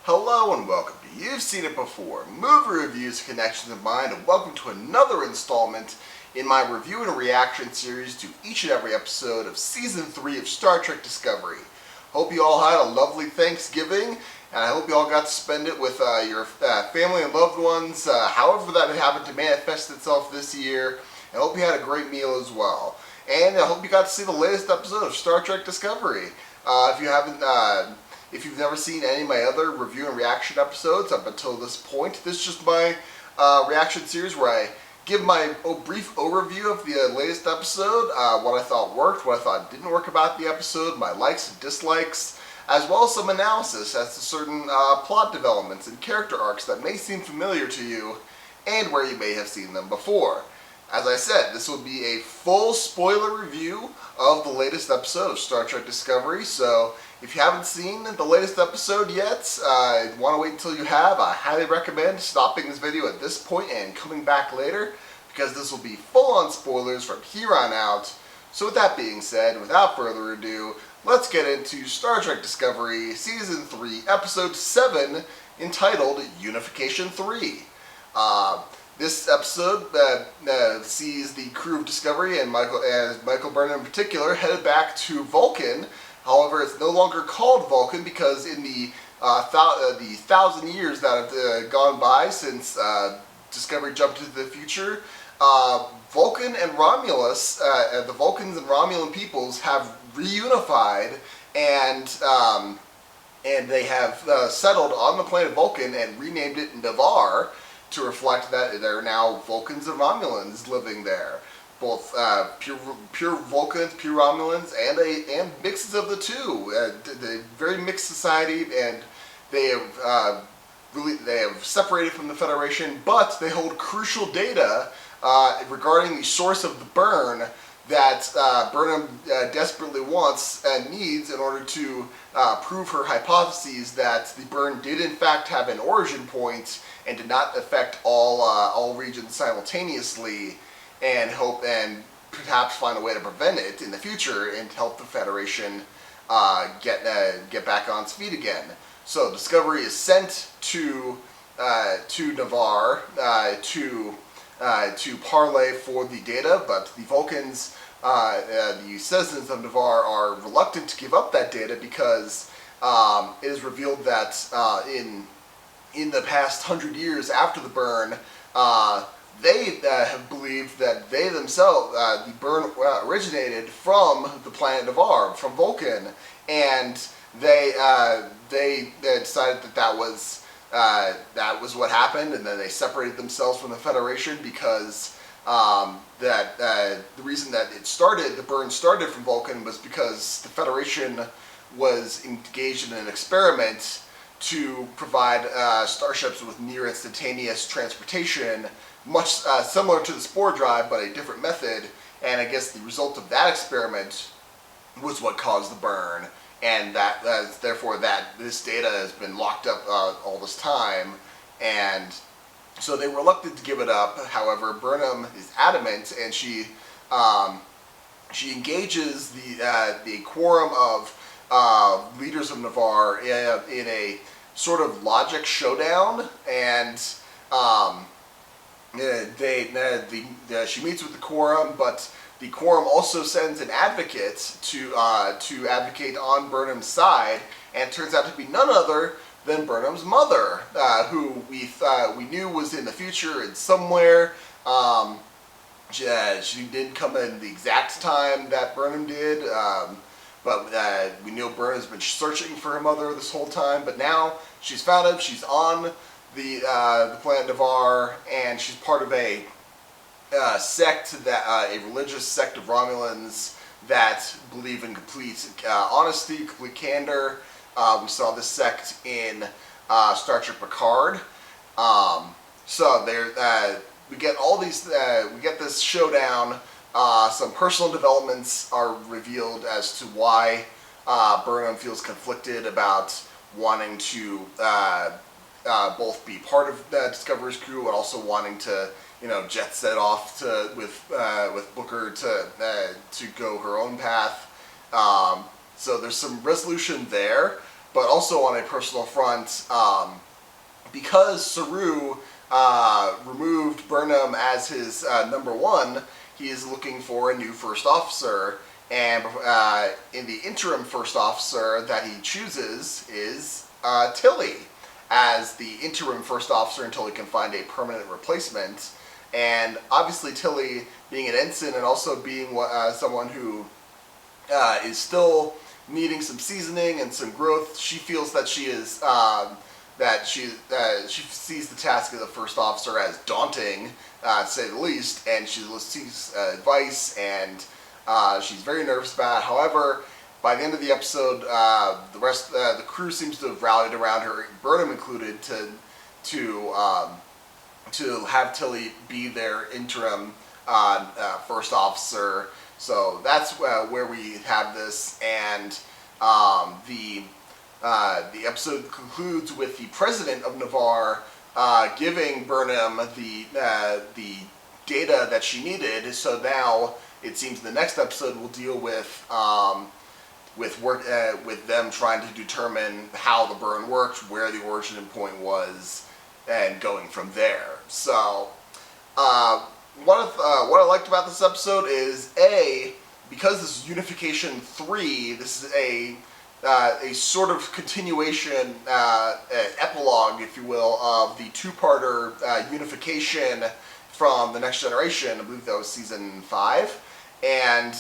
Hello and welcome to You've Seen It Before, movie reviews, connections of mind, and welcome to another installment in my review and reaction series to each and every episode of Season 3 of Star Trek Discovery. Hope you all had a lovely Thanksgiving, and I hope you all got to spend it with your family and loved ones, however that happened to manifest itself this year. I hope you had a great meal as well. And I hope you got to see the latest episode of Star Trek Discovery. If you've never seen any of my other review and reaction episodes up until this point, this is just my reaction series where I give my brief overview of the latest episode, what I thought worked, what I thought didn't work about the episode, my likes and dislikes, as well as some analysis as to certain plot developments and character arcs that may seem familiar to you and where you may have seen them before. As I said, this will be a full spoiler review of the latest episode of Star Trek Discovery, so if you haven't seen the latest episode yet, want to wait until you have, I highly recommend stopping this video at this point and coming back later, because this will be full-on spoilers from here on out. So with that being said, without further ado, let's get into Star Trek Discovery Season 3, Episode 7, entitled Unification 3. This episode sees the crew of Discovery and Michael Burnham in particular headed back to Vulcan. However, it's no longer called Vulcan because in the 1,000 years that have gone by since Discovery jumped into the future, Vulcan and Romulus, the Vulcans and Romulan peoples have reunified, and they have settled on the planet Vulcan and renamed it Navarre to reflect that there are now Vulcans and Romulans living there. Both pure Vulcans, pure Romulans, and mixes of the two. The very mixed society, and they have separated from the Federation, but they hold crucial data regarding the source of the burn that Burnham desperately wants and needs in order to prove her hypotheses that the burn did in fact have an origin point and did not affect all regions simultaneously, and hope and perhaps find a way to prevent it in the future and help the Federation get back on its feet again. So Discovery is sent to Navarre to parlay for the data, but the Vulcans, the citizens of Navarre, are reluctant to give up that data because it is revealed that in the past 100 years after the burn, they have believed that they themselves, the burn originated from the planet Navarre, from Vulcan, and they decided that was what happened, and then they separated themselves from the Federation because the reason that the burn started from Vulcan was because the Federation was engaged in an experiment to provide starships with near instantaneous transportation, much similar to the spore drive, but a different method. And I guess the result of that experiment was what caused the burn, and therefore this data has been locked up all this time, and so they were reluctant to give it up. However, Burnham is adamant, and she engages the quorum of leaders of Navarre in a sort of logic showdown, and she meets with the quorum, but the quorum also sends an advocate to advocate on Burnham's side, and it turns out to be none other than Burnham's mother, who we knew was in the future and somewhere. She didn't come in the exact time that Burnham did, but we know Burnham's been searching for her mother this whole time. But now she's found him. She's on the planet Navarre, and she's part of a a religious sect of Romulans that believe in complete honesty, complete candor. We saw this sect in Star Trek Picard. So we get all these. We get this showdown. Some personal developments are revealed as to why Burnham feels conflicted about wanting to both be part of Discovery's crew and also wanting to, jet set off with Booker to go her own path. So there's some resolution there. but also on a personal front, because Saru removed Burnham as his number one, he is looking for a new first officer, and in the interim first officer that he chooses is Tilly as the interim first officer until he can find a permanent replacement. And obviously Tilly, being an ensign and also being someone who is still needing some seasoning and some growth, she feels that she is she sees the task of the first officer as daunting, to say the least, and she seeks advice, and she's very nervous about it. However, by the end of the episode, the crew seems to have rallied around her, Burnham included, to have Tilly be their interim first officer. So that's where we have this, and the episode concludes with the president of Navarre giving Burnham the data that she needed. So now it seems the next episode will deal with them trying to determine how the burn worked, where the origin point was, and going from there. So what I liked about this episode is, because this is Unification 3, this is a sort of continuation, epilogue, if you will, of the two-parter Unification from The Next Generation. I believe that was season 5, and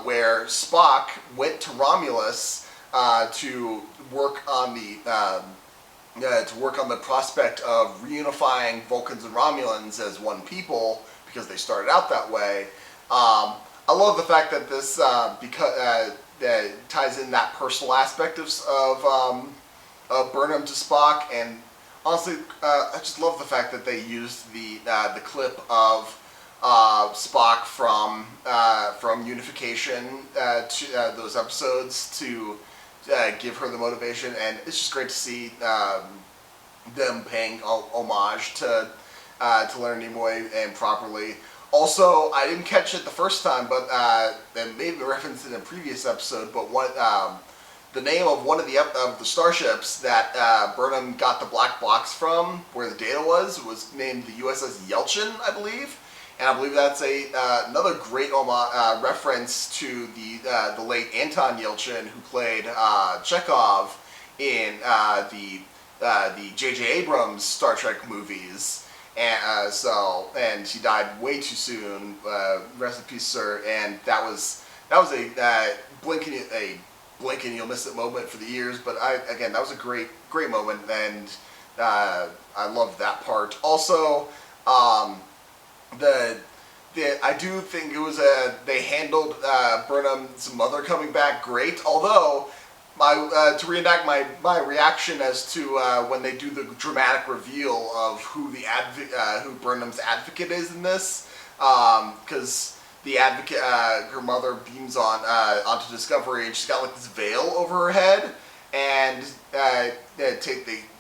where Spock went to Romulus to work on the prospect of reunifying Vulcans and Romulans as one people, because they started out that way. I love the fact that this ties in that personal aspect of Burnham to Spock, and honestly, I just love the fact that they used the clip of Spock from Unification to those episodes to give her the motivation, and it's just great to see them paying homage to Leonard Nimoy and properly. Also, I didn't catch it the first time, but they made the reference in a previous episode. But the name of one of the starships that Burnham got the black box from, where the data was named the USS Yelchin, I believe. And I believe that's another great reference to the late Anton Yelchin, who played Chekhov in the J.J. Abrams Star Trek movies. And he died way too soon. Rest in peace, sir. And that was a blink and you'll miss it moment for the years. But that was a great moment, and I loved that part. Also, I do think it was they handled Burnham's mother coming back great. Although, to reenact my reaction as to when they do the dramatic reveal of who Burnham's advocate is in this, because the advocate, her mother beams onto Discovery, and she's got like this veil over her head, and they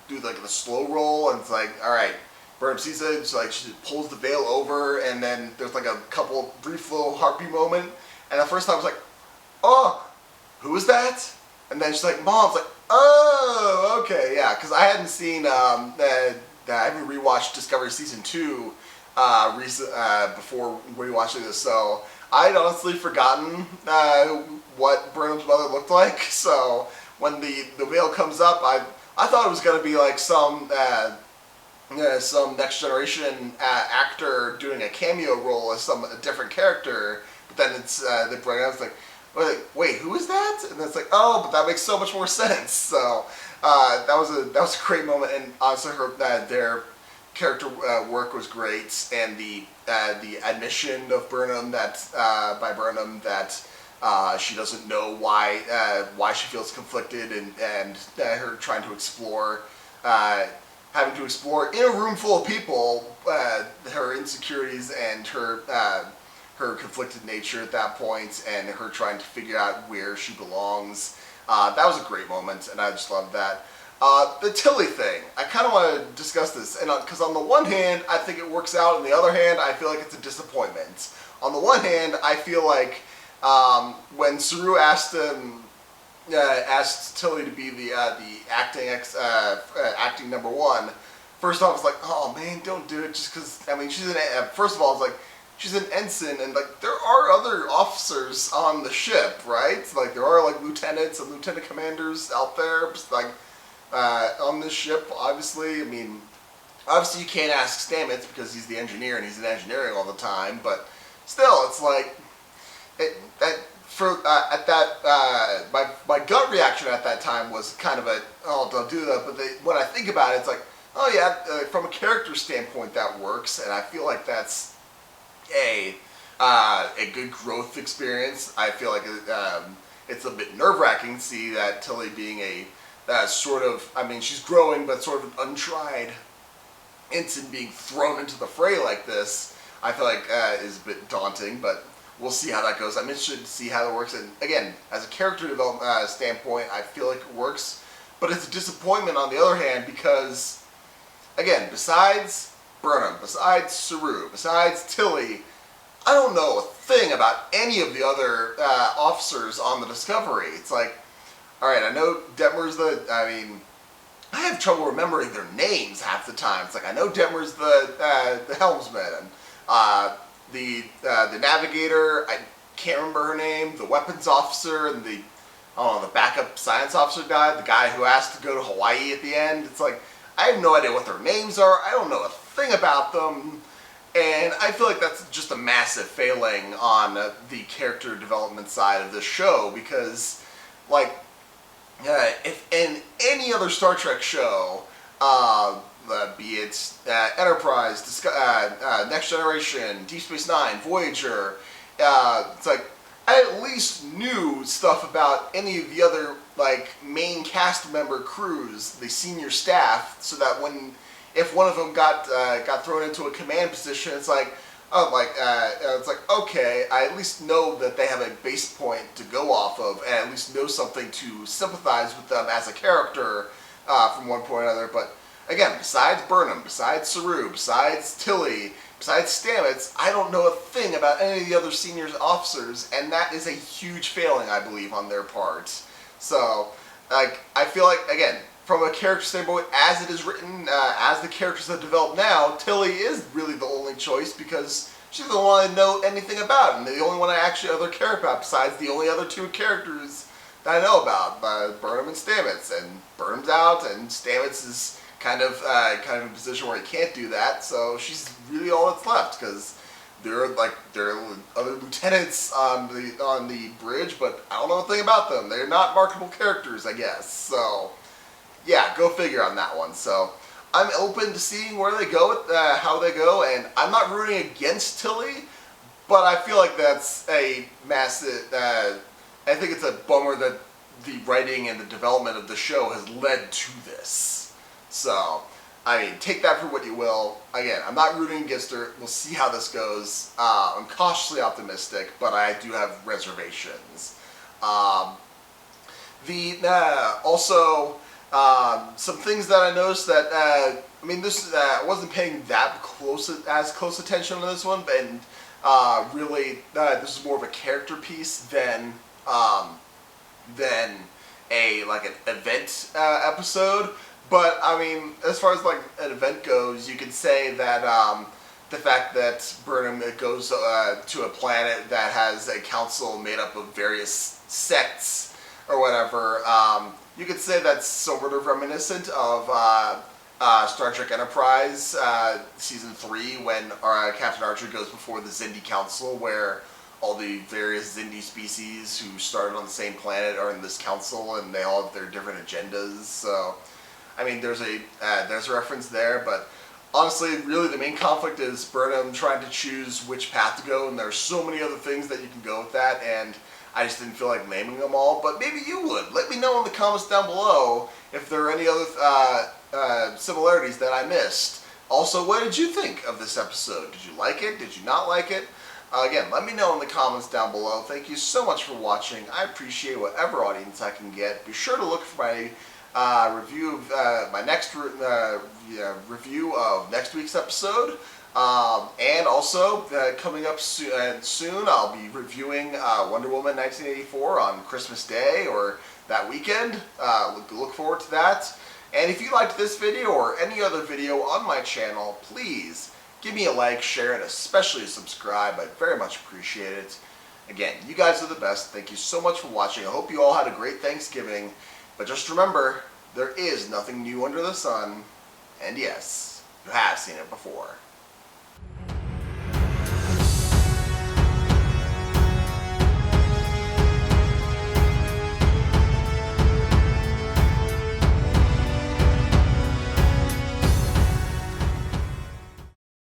do like the slow roll, and it's like, all right, Burnham sees it, so like she pulls the veil over, and then there's like a couple brief little heartbeat moment, and the first time I was like, oh, who is that? And then she's like, Mom's like, oh, okay, yeah, because I hadn't seen, I haven't rewatched Discovery Season 2 before rewatching this, so I'd honestly forgotten what Burnham's mother looked like. So when the veil comes up, I thought it was going to be like some Next Generation actor doing a cameo role as a different character, but then it's they bring it up, it's like, wait, who is that? And it's like, oh, but that makes so much more sense. So that was a great moment, and honestly, their character work was great, and the admission of Burnham by Burnham that she doesn't know why she feels conflicted, and her trying to explore, having to explore in a room full of people her insecurities and her conflicted nature at that point, and her trying to figure out where she belongs. That was a great moment, and I just loved that. The Tilly thing, I kind of want to discuss this, and because on the one hand, I think it works out, on the other hand, I feel like it's a disappointment. On the one hand, I feel like when Saru asked him asked Tilly to be the acting number one. First off, I was like, oh man, don't do it, just because. I mean, first of all, it's like she's an ensign, and like there are other officers on the ship, right? Like there are like lieutenants and lieutenant commanders out there, like on this ship. Obviously, I mean, obviously you can't ask Stamets because he's the engineer and he's in engineering all the time, but still, it's like my gut reaction at that time was kind of a, oh, don't do that. But when I think about it, it's like, oh yeah, from a character standpoint that works, and I feel like that's a good growth experience. I feel like it's a bit nerve-wracking to see that Tilly being sort of, I mean, she's growing, but sort of an untried ensign being thrown into the fray like this, I feel like is a bit daunting, but we'll see how that goes. I'm interested to see how it works. And again, as a character development standpoint, I feel like it works. But it's a disappointment on the other hand because, again, besides Burnham, besides Saru, besides Tilly, I don't know a thing about any of the other officers on the Discovery. It's like, all right, I know Detmer's I have trouble remembering their names half the time. It's like, I know Detmer's the helmsman, and the navigator, I can't remember her name, the weapons officer, and the backup science officer guy, the guy who asked to go to Hawaii at the end. It's like, I have no idea what their names are. I don't know a thing about them. And I feel like that's just a massive failing on the character development side of the show because, like, if in any other Star Trek show, be it Enterprise, Next Generation, Deep Space Nine, Voyager, it's like I at least knew stuff about any of the other like main cast member crews, the senior staff, so that if one of them got thrown into a command position, it's like, it's like, okay, I at least know that they have a base point to go off of, and at least know something to sympathize with them as a character from one point or another. But again, besides Burnham, besides Saru, besides Tilly, besides Stamets, I don't know a thing about any of the other senior officers, and that is a huge failing, I believe, on their part. So, like, I feel like, again, from a character standpoint, as it is written, as the characters have developed now, Tilly is really the only choice because she's the one I know anything about, and the only one I actually ever care about besides the only other two characters that I know about, Burnham and Stamets. And Burnham's out, and Stamets is kind of in a position where he can't do that, so she's really all that's left because there are other lieutenants on the bridge, but I don't know a thing about them. They're not marketable characters, I guess. So yeah, go figure on that one. So I'm open to seeing where they go with how they go, and I'm not rooting against Tilly, but I feel like that's a massive. I think it's a bummer that the writing and the development of the show has led to this. So, I mean, take that for what you will. Again, I'm not rooting against her. We'll see how this goes. I'm cautiously optimistic, but I do have reservations. Some things that I noticed that, I wasn't paying as close attention to this one, and really, this is more of a character piece than an event episode. But I mean, as far as like an event goes, you could say that the fact that Burnham goes to a planet that has a council made up of various sects or whatever, you could say that's sort of reminiscent of Star Trek Enterprise Season 3 when Captain Archer goes before the Xindi Council, where all the various Xindi species who started on the same planet are in this council, and they all have their different agendas. So, I mean, there's a reference there, but honestly, really the main conflict is Burnham trying to choose which path to go, and there's so many other things that you can go with that, and I just didn't feel like naming them all, but maybe you would. Let me know in the comments down below if there are any other similarities that I missed. Also, what did you think of this episode? Did you like it? Did you not like it? Again, let me know in the comments down below. Thank you so much for watching. I appreciate whatever audience I can get. Be sure to look for my review of my next review of next week's episode. And also, coming up soon, I'll be reviewing Wonder Woman 1984 on Christmas Day or that weekend. Look forward to that. And if you liked this video or any other video on my channel, please give me a like, share, and especially a subscribe. I'd very much appreciate it. Again, you guys are the best. Thank you so much for watching. I hope you all had a great Thanksgiving. But just remember, there is nothing new under the sun. And yes, you have seen it before.